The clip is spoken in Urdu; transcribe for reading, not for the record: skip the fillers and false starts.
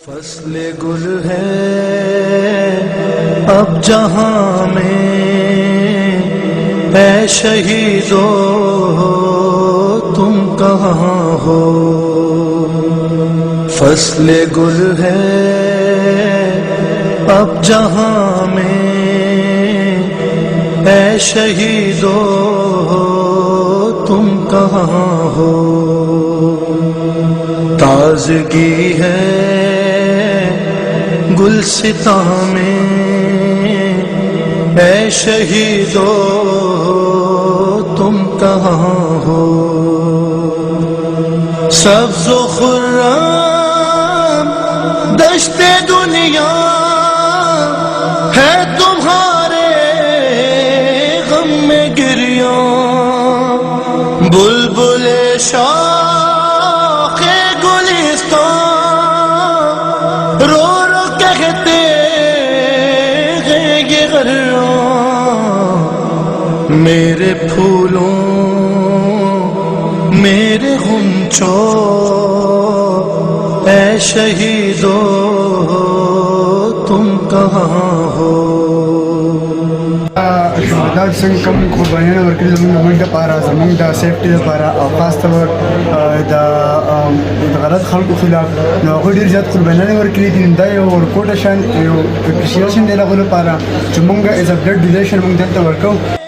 فصل گل ہے اب جہاں میں، اے شہیدو تم کہاں ہو؟ فصل گل ہے اب جہاں میں، اے شہیدو تم کہاں ہو؟ تازگی ہے گلستاں میں، اے شہیدو تم کہاں ہو؟ سبز و خرم دشت دنیا ہے تمہارے غم میں گریاں، بلبل شاخ گلستان رو رو کہتے ہیں یہ غراں، میرے پھولوں میرے غنچوں اے شہیدو تم کہاں ہو؟ شهدا څنګه کوم قربانیان ورکړي زموږ د پاره زموږ د سیفټي لپاره او خاص طور د غلط خلکو خلاف نو هغوی ډېر زیات قربانیان ورکړي دي. دا یو ورکوټه شان یو اپریشیشن دی د هغوی لپاره چې موږ ایز ا بلډ ډونیشن موږ دلته ورکوو.